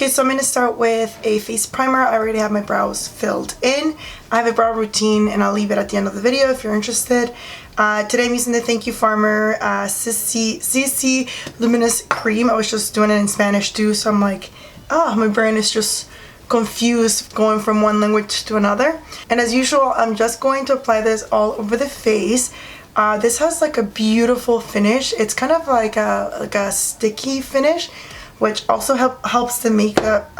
Okay, so I'm going to start with a face primer. I already have my brows filled in. I have a brow routine and I'll leave it at the end of the video if you're interested. Today I'm using the Thank You Farmer CC Luminous Cream. I was just doing it in Spanish too, so I'm like, my brain is just confused going from one language to another. And as usual, I'm just going to apply this all over the face. This has like a beautiful finish. It's kind of like a sticky finish, which also helps the makeup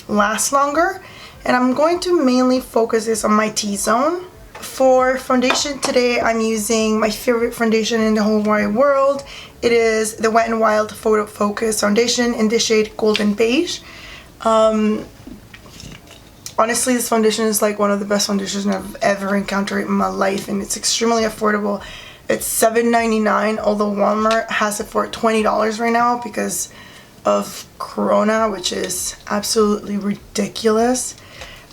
last longer. And I'm going to mainly focus this on my T-zone. For foundation today, I'm using my favorite foundation in the whole wide world. It is the Wet n Wild Photo Focus Foundation in the shade Golden Beige. Honestly, this foundation is like one of the best foundations I've ever encountered in my life, and it's extremely affordable. It's $7.99, although Walmart has it for $20 right now because of Corona, which is absolutely ridiculous.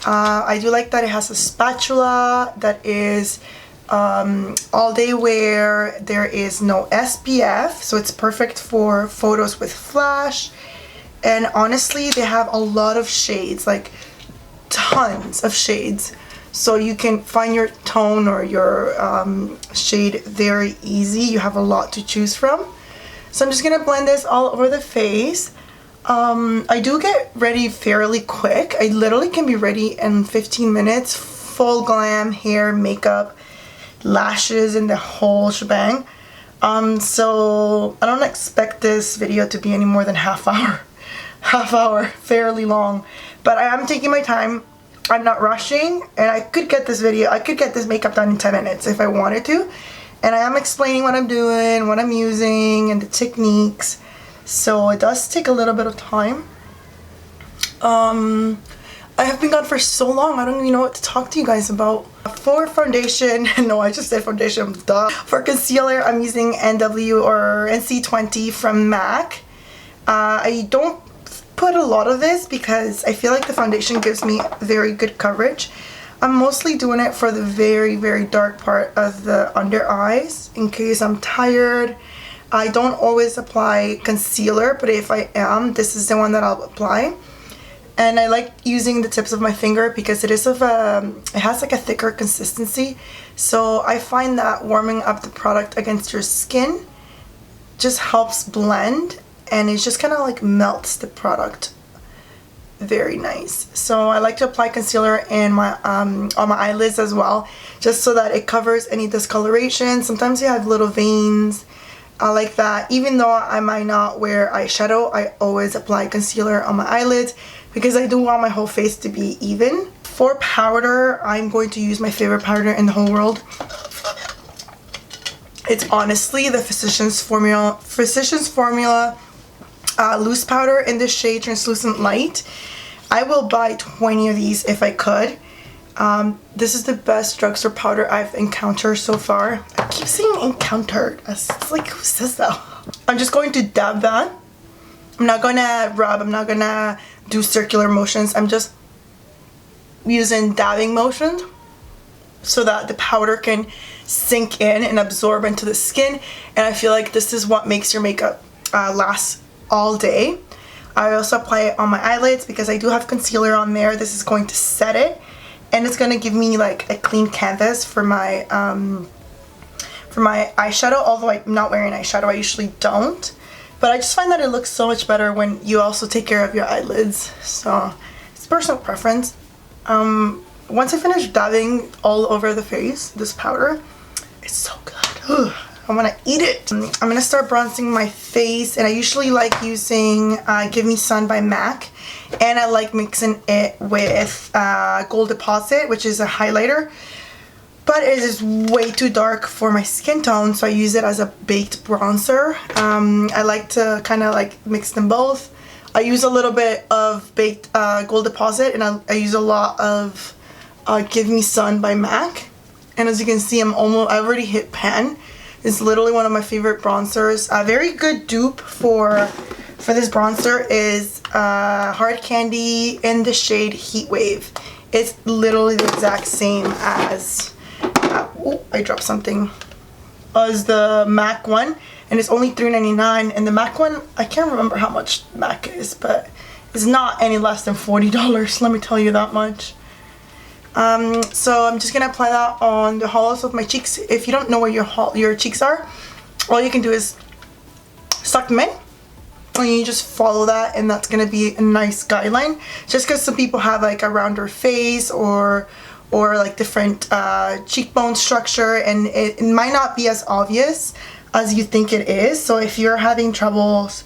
I do like that it has a spatula that is all day wear. There is no SPF, so it's perfect for photos with flash. And honestly, they have a lot of shades, like tons of shades, so you can find your tone or your shade very easy. You have a lot to choose from. So I'm just gonna blend this all over the face. I do get ready fairly quick. I literally can be ready in 15 minutes. Full glam, hair, makeup, lashes, and the whole shebang. So I don't expect this video to be any more than half hour, fairly long. But I am taking my time. I'm not rushing, and I could get this makeup done in 10 minutes if I wanted to. And I am explaining what I'm doing, what I'm using, and the techniques. So it does take a little bit of time. I have been gone for so long, I don't even know what to talk to you guys about. For foundation, no, I just said foundation, duh. For concealer, I'm using NW or NC20 from MAC. I don't put a lot of this because I feel like the foundation gives me very good coverage. I'm mostly doing it for the very, very dark part of the under eyes in case I'm tired. I don't always apply concealer, but if I am, this is the one that I'll apply. And I like using the tips of my finger because it is it has like a thicker consistency. So I find that warming up the product against your skin just helps blend, and it just kind of like melts the product. Very nice. So I like to apply concealer in my on my eyelids as well, just so that it covers any discoloration. Sometimes you have little veins. I like that. Even though I might not wear eyeshadow, I always apply concealer on my eyelids because I do want my whole face to be even. For powder, I'm going to use my favorite powder in the whole world. It's honestly the Physicians Formula loose powder in the shade Translucent Light. I will buy 20 of these if I could. This is the best drugstore powder I've encountered so far. I keep saying encountered. It's like, who says that? I'm just going to dab that. I'm not gonna rub. I'm not gonna do circular motions. I'm just using dabbing motions so that the powder can sink in and absorb into the skin. And I feel like this is what makes your makeup last all day. I also apply it on my eyelids because I do have concealer on there. This is going to set it, and it's going to give me like a clean canvas for my eyeshadow. Although I'm not wearing eyeshadow, I usually don't, but I just find that it looks so much better when you also take care of your eyelids. So it's personal preference. Once I finish dabbing all over the face, this powder, it's so good. I want to eat it. I'm going to start bronzing my face, and I usually like using Give Me Sun by MAC, and I like mixing it with Gold Deposit, which is a highlighter, but it is way too dark for my skin tone, so I use it as a baked bronzer. I like to kind of like mix them both. I use a little bit of baked Gold Deposit, and I use a lot of Give Me Sun by MAC, and as you can see, I already hit pan. It's literally one of my favorite bronzers. A very good dupe for this bronzer is Hard Candy in the shade Heat Wave. It's literally the exact same as I dropped something, as the MAC one, and it's only $3.99. And the MAC one, I can't remember how much MAC is, but is not any less than $40, let me tell you that much. So I'm just gonna apply that on the hollows of my cheeks. If you don't know where your cheeks are, all you can do is suck them in, and you just follow that, and that's gonna be a nice guideline. Just because some people have like a rounder face or like different cheekbone structure, and it might not be as obvious as you think it is. So if you're having troubles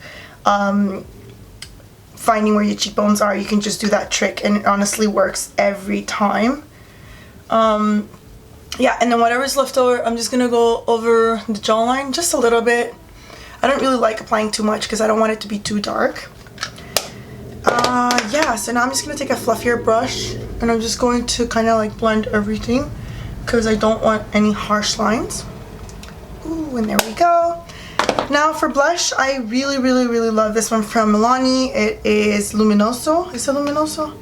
finding where your cheekbones are, you can just do that trick, and it honestly works every time. Yeah, and then whatever's left over, I'm just gonna go over the jawline just a little bit. I don't really like applying too much because I don't want it to be too dark. Yeah, so now I'm just gonna take a fluffier brush, and I'm just going to kind of like blend everything because I don't want any harsh lines. Ooh, and there we go. Now for blush, I really love this one from Milani. It is Luminoso. Is it Luminoso?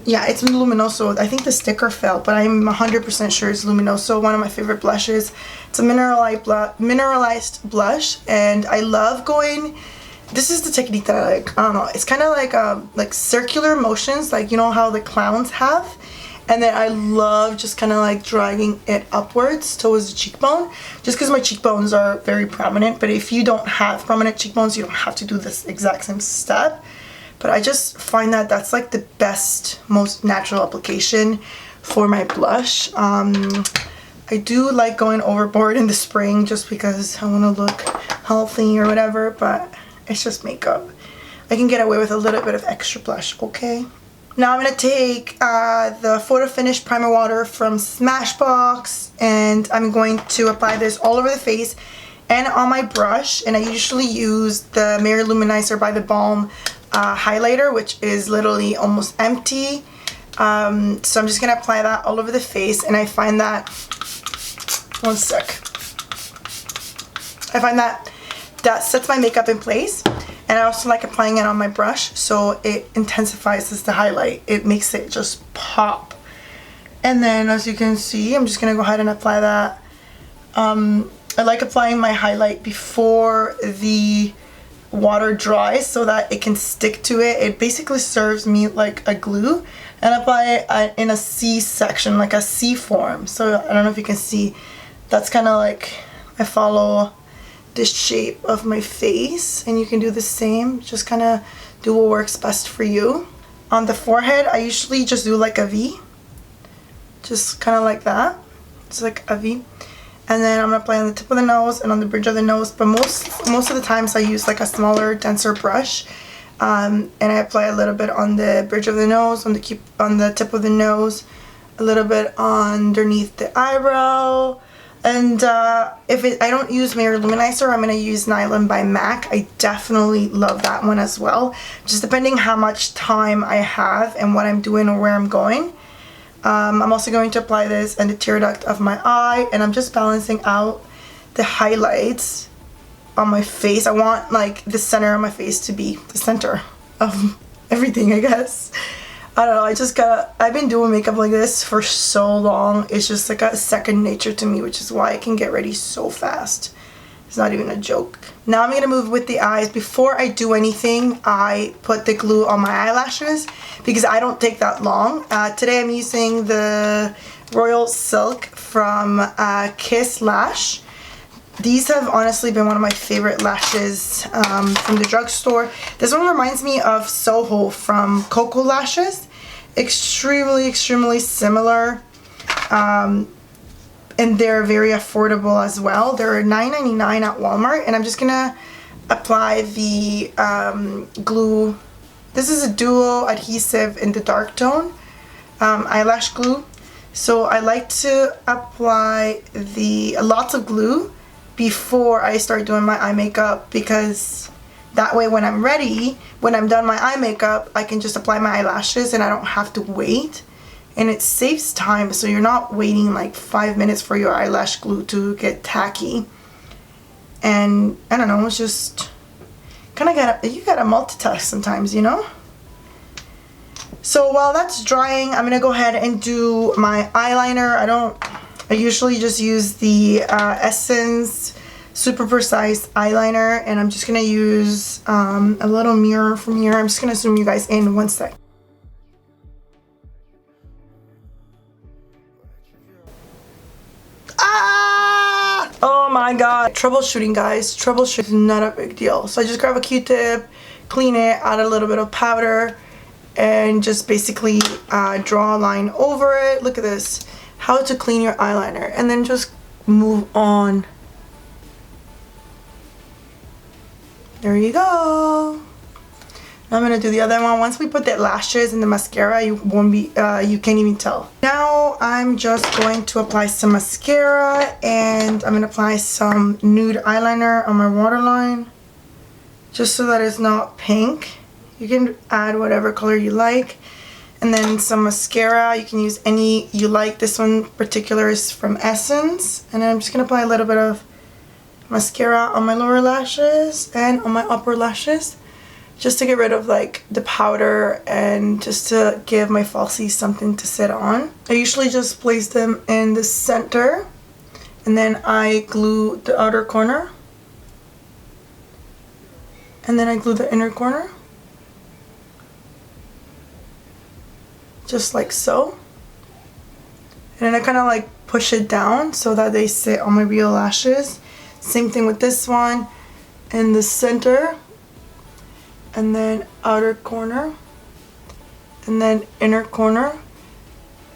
Yeah, it's Luminoso. I think the sticker fell, but I'm 100% sure it's Luminoso. One of my favorite blushes. It's a mineralized blush, and I love going. This is the technique that I like. I don't know. It's kind of like circular motions, like you know how the clowns have. And then I love just kind of like dragging it upwards towards the cheekbone, just because my cheekbones are very prominent. But if you don't have prominent cheekbones, you don't have to do this exact same step. But I just find that that's like the best, most natural application for my blush. I do like going overboard in the spring just because I want to look healthy or whatever, but it's just makeup. I can get away with a little bit of extra blush, okay? Now I'm going to take the Photo Finish Primer Water from Smashbox, and I'm going to apply this all over the face and on my brush. And I usually use the Mary Luminizer by The Balm highlighter, which is literally almost empty. So I'm just going to apply that all over the face, and I find that, one sec, I find that sets my makeup in place. And I also like applying it on my brush, so it intensifies the highlight. It makes it just pop. And then as you can see, I'm just going to go ahead and apply that. I like applying my highlight before the water dries so that it can stick to it. It basically serves me like a glue. And apply it in a C section, like a C form. So I don't know if you can see. That's kind of like I follow this shape of my face, and you can do the same. Just kind of do what works best for you. On the forehead, I usually just do like a V, just kind of like that. It's like a V. And then I'm gonna apply on the tip of the nose and on the bridge of the nose, but most of the times I use like a smaller, denser brush, and I apply a little bit on the bridge of the nose, on the tip of the nose, a little bit underneath the eyebrow. And I don't use Mary Luminizer, I'm going to use Nylon by MAC. I definitely love that one as well. Just depending how much time I have and what I'm doing or where I'm going. I'm also going to apply this in the tear duct of my eye, and I'm just balancing out the highlights on my face. I want like the center of my face to be the center of everything, I guess. I don't know, I've been doing makeup like this for so long. It's just like a second nature to me, which is why I can get ready so fast. It's not even a joke. Now I'm going to move with the eyes. Before I do anything, I put the glue on my eyelashes because I don't take that long. Today I'm using the Royal Silk from Kiss Lash. These have honestly been one of my favorite lashes from the drugstore. This one reminds me of Soho from Coco Lashes. Extremely similar. And they're very affordable as well. They're $9.99 at Walmart. And I'm just going to apply the glue. This is a duo adhesive in the dark tone eyelash glue. So I like to apply lots of glue before I start doing my eye makeup, because that way when I'm ready, when I'm done my eye makeup, I can just apply my eyelashes and I don't have to wait. And it saves time, so you're not waiting like 5 minutes for your eyelash glue to get tacky. And I don't know, it's just kind of you gotta multitask sometimes, you know? So while that's drying, I'm gonna go ahead and do my eyeliner. I usually just use the Essence super precise eyeliner, and I'm just gonna use a little mirror from here. I'm just gonna zoom you guys in one sec. Ah! Oh my god. Troubleshooting, guys. Troubleshoot is not a big deal. So I just grab a Q-tip, clean it, add a little bit of powder, and just basically draw a line over it. Look at this. How to clean your eyeliner, and then just move on. There you go. Now I'm gonna do the other one. Once we put the lashes and the mascara, you won't be you can't even tell. Now I'm just going to apply some mascara, and I'm gonna apply some nude eyeliner on my waterline, just so that it's not pink. You can add whatever color you like. And then some mascara. You can use any you like. This one particular is from Essence. And then I'm just gonna apply a little bit of mascara on my lower lashes and on my upper lashes, just to get rid of like the powder and just to give my falsies something to sit on. I usually just place them in the center, and then I glue the outer corner, and then I glue the inner corner, just like so. And then I kind of like push it down so that they sit on my real lashes. Same thing with this one, in the center, and then outer corner, and then inner corner.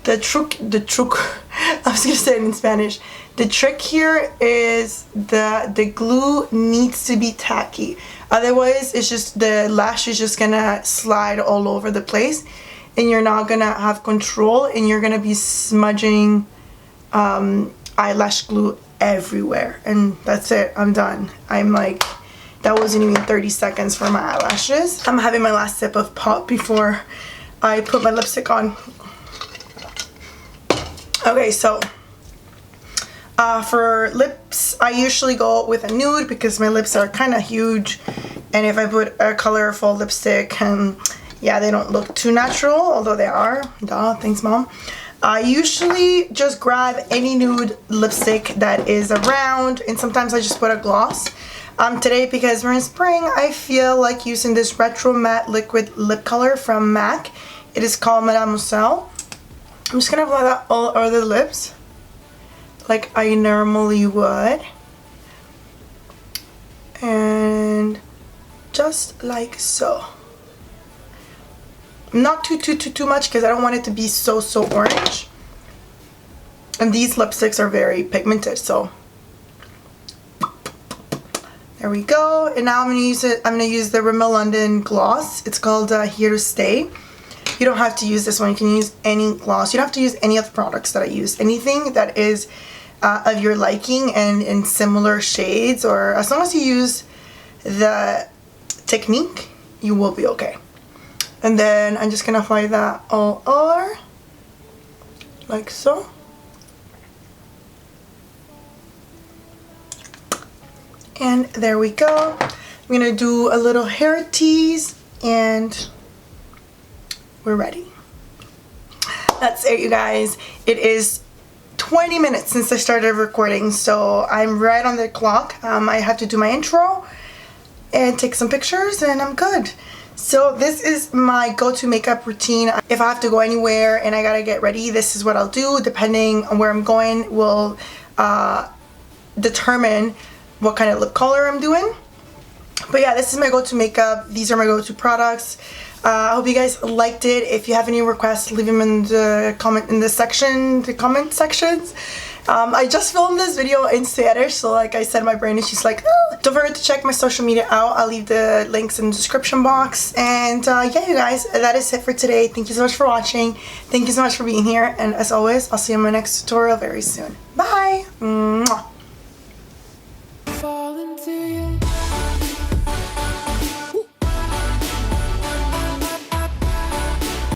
The trick, I was gonna say it in Spanish. The trick here is that the glue needs to be tacky. Otherwise, it's just, the lash is just gonna slide all over the place, and you're not gonna have control, and you're gonna be smudging eyelash glue everywhere. And that's it, I'm done. I'm like, that wasn't even 30 seconds for my eyelashes. I'm having my last sip of pop before I put my lipstick on. Okay, so for lips, I usually go with a nude because my lips are kind of huge, and if I put a colorful lipstick, yeah, they don't look too natural, although they are. Duh, thanks mom. I usually just grab any nude lipstick that is around, and sometimes I just put a gloss. Today, because we're in spring, I feel like using this Retro Matte Liquid Lip Color from MAC. It is called Mademoiselle. I'm just gonna apply that all over the lips, like I normally would. And just like so. Not too much, because I don't want it to be so orange. And these lipsticks are very pigmented, so there we go. And now I'm gonna use it. I'm gonna use the Rimmel London gloss. It's called Here to Stay. You don't have to use this one. You can use any gloss. You don't have to use any of the products that I use. Anything that is of your liking and in similar shades, or as long as you use the technique, you will be okay. And then I'm just gonna apply that all over, like so. And there we go. I'm gonna do a little hair tease, and we're ready. That's it, you guys. It is 20 minutes since I started recording, so I'm right on the clock. I have to do my intro and take some pictures, and I'm good. So this is my go-to makeup routine. If I have to go anywhere and I gotta get ready, this is what I'll do. Depending on where I'm going will determine what kind of lip color I'm doing. But yeah, this is my go-to makeup. These are my go-to products. I hope you guys liked it. If you have any requests, leave them in the comment sections. I just filmed this video in Spanish, so like I said, my brain is just like, oh. Don't forget to check my social media out. I'll leave the links in the description box. And yeah, you guys, that is it for today. Thank you so much for watching. Thank you so much for being here. And as always, I'll see you in my next tutorial very soon. Bye!